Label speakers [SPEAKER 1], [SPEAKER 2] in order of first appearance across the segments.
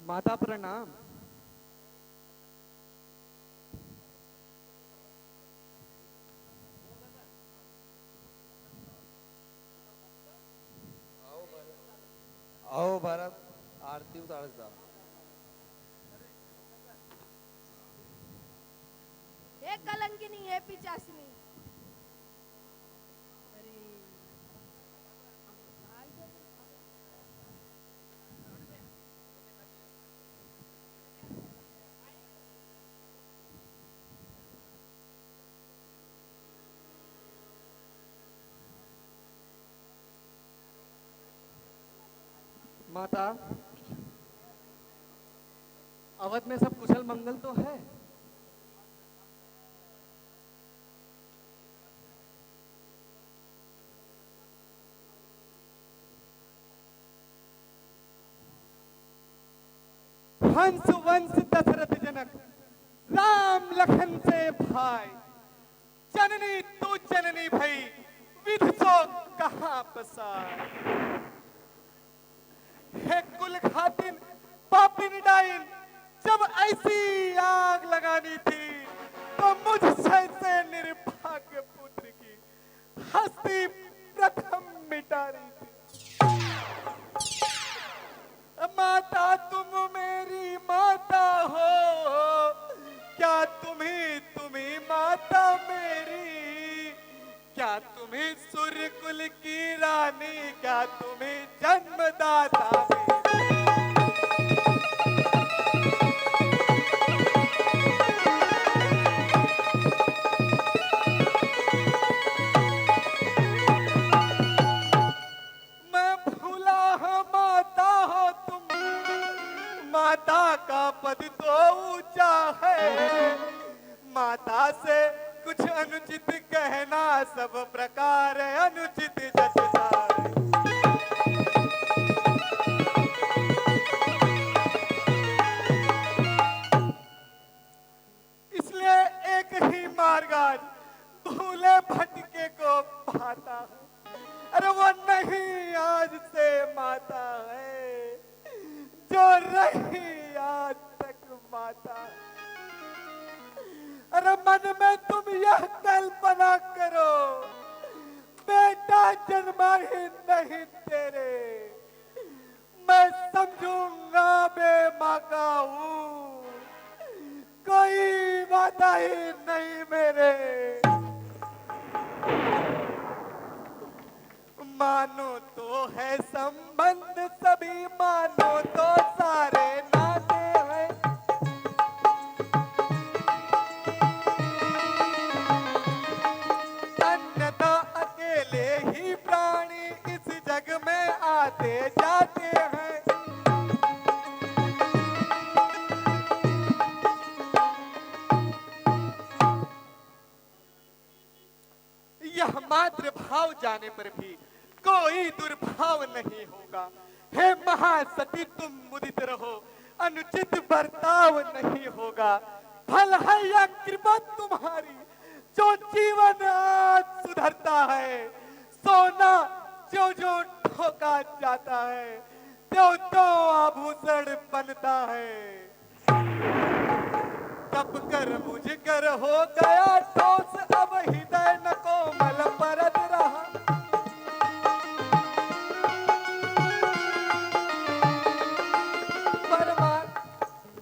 [SPEAKER 1] माता प्रणाम।
[SPEAKER 2] आओ भारत, आरती उतारस दा।
[SPEAKER 3] हे कलंकिनी, हे पिचासिनी। अरे
[SPEAKER 1] माता, अवध में सब कुशल मंगल तो है? हंस वंश दशरथ जनक, राम लखन से भाई, जननी तू जननी भई, विधि सो कहाँ पसार। हे कुल खातिन पापिन डाइन, जब ऐसी आग लगानी थी तो मुझसे से निर्भाग्य पुत्र की हस्ती प्रथम मिटानी थी। माता तुम मेरी माता हो, क्या तुम्ही माता मेरी, क्या तुम्ही सूर्य कुल की रानी, क्या तुम्ही जन्मदाता मेरी। मैं भूला हाँ माता हो तुम, माता का पद तो ऊंचा है, माता से कुछ अनुचित कहना सब प्रकार अनुचित जचता है। इसलिए एक ही मार्ग आज भूले भटके को पाता है। अरे वो नहीं आज से माता है जो रही आज तक माता। अरे मन में तुम यह कल्पना करो, बेटा जन्मा ही नहीं तेरे, मैं समझूंगा मैं माँ का हूँ, कोई वादा ही नहीं मेरे। मानो तो है संबंध सभी, मानो तो सारे नाते हैं, अन्यथा अकेले ही प्राणी इस जग में आते जाते हैं। यह मातृ भाव जाने पर भी कोई दुर्भाव नहीं होगा। हे महासती तुम मुदित रहो, अनुचित बर्ताव नहीं होगा। फल है या कृपा तुम्हारी, जो जीवन आज सुधरता है, सोना जो जो ठोका जाता है, त्यों त्यों आभूषण बनता है। कब कर मुझ कर हो गया ठोस, अब हृदय न कोमल परत रहा।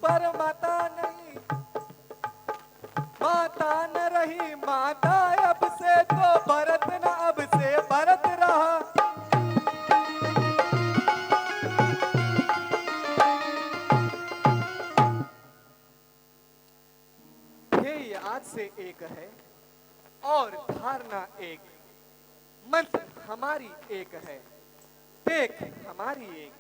[SPEAKER 1] पर माता नहीं, माता न रही माता, अब से तो भरत न अब से भरत रहा। ध्येय आज से एक है और धारणा एक, मंत्र हमारी एक है, देख हमारी एक।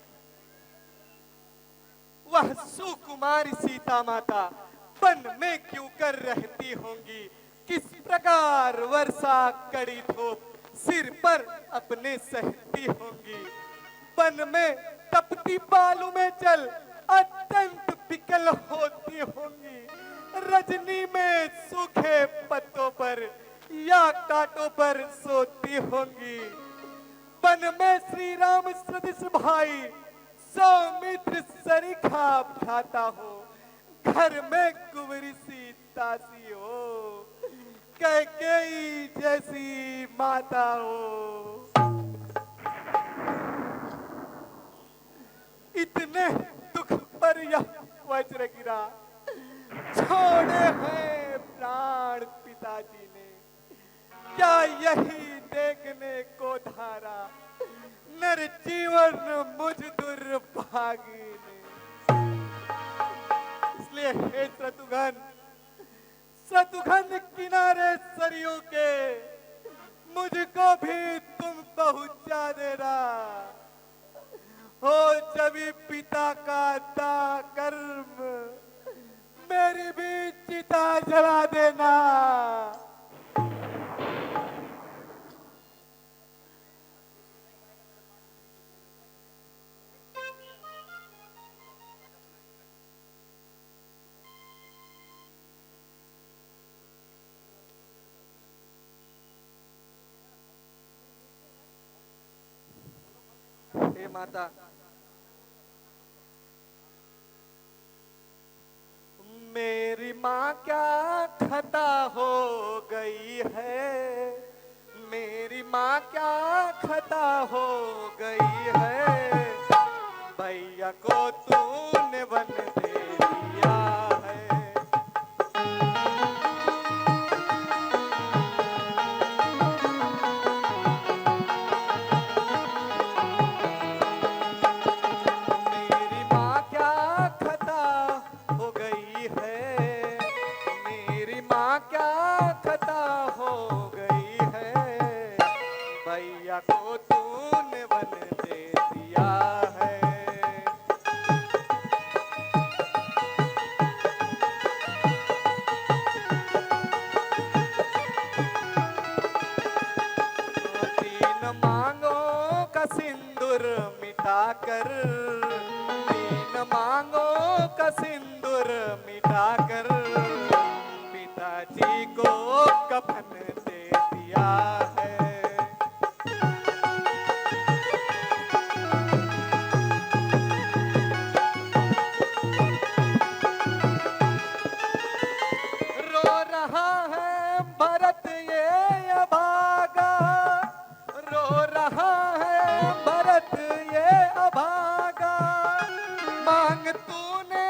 [SPEAKER 1] वह सुकुमारी सीता माता वन में क्यों कर रहती होंगी, किस प्रकार वर्षा कड़ी धूप सिर पर अपने सहती होंगी। वन में तपती बालू में चल अत्यंत विकल होती होंगी, रजनी में सूखे पत्तों पर या कांटों पर सोती होंगी। वन में श्री राम सदृश भाई सौमित्र सरीखा खाता हो, घर में कुंवरी सी तासी हो, कैकेयी जैसी माता हो। इतने दुख पर यह वज्र गिरा, छोड़े हैं प्राण पिताजी ने, क्या यही देखने को धारा नर जीवन मुझ दुर्भागी ने। इसलिए हे शत्रुघ्न किनारे सरयू के मुझको भी तुम पहुंचा देना हो, जब पिता का दा कर्म मेरी भी चिता जला देना।
[SPEAKER 2] हे माता,
[SPEAKER 1] मेरी माँ क्या खता हो गई है, मेरी माँ क्या खता हो गई है, भैया को तूने वन दे दिया है। मेरी माँ क्या खता हो गई है, मेरी माँ क्या खता हो गई है, भैया को तूने वन दे दिया है। तीन मांगों का सिंदूर मिटाकर, तीन मांगों का सिंदूर मिटाकर, पिताजी को कफन दे दिया है। रो रहा है भरत ये अभागा, रो रहा है भरत ये अभागा, मांग तूने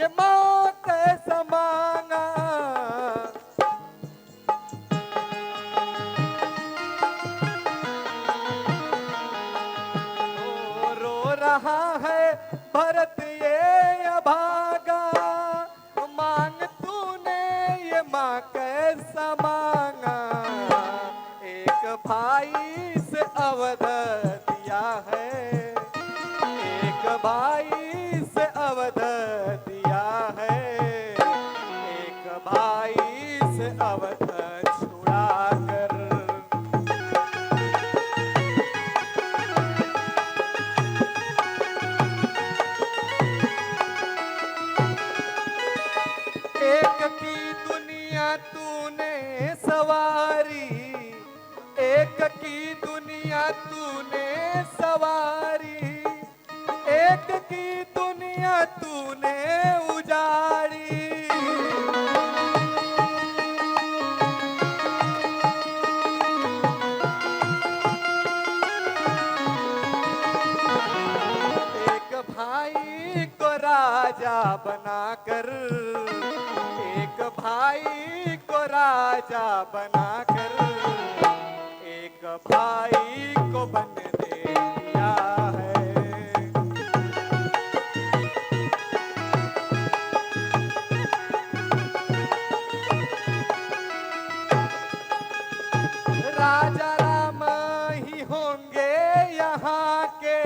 [SPEAKER 1] ये माँ कैसा मांगा। रो रहा है भरत ये अभागा, मांग तूने ये माँ कैसा मांगा। एक भाई से अवध दिया है, एक भाई से अवध दिया है, एक भाई से अवध छुड़ा कर। एक की दुनिया तूने सवारी, एक की दुनिया तूने सवारी, एक की दुनिया तूने उजाड़ी। एक भाई को राजा बनाकर, एक भाई को राजा बनाकर, एक भाई को बन दे दिया है। राजा राम ही होंगे यहाँ के,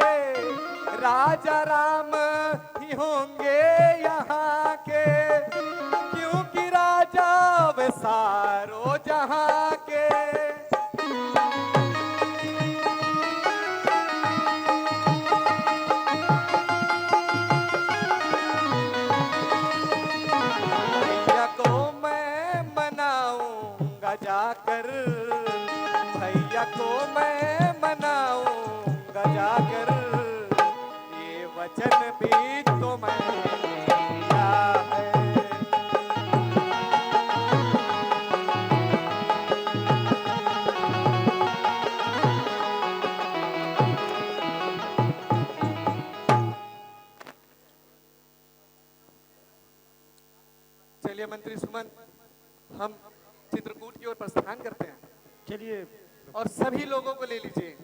[SPEAKER 1] राजा राम ही होंगे यहाँ के, क्योंकि राजा वे सारो जहाँ के। भैया को मैं मनाऊंगा जाकर, भैया को मैं मनाऊंगा जाकर, ये वचन भी तुम्हें दिया है। चलिए मंत्री सुमन, हम चित्रकूट की ओर प्रस्थान करते हैं
[SPEAKER 4] चलिए
[SPEAKER 1] और सभी लोगों को ले लीजिए।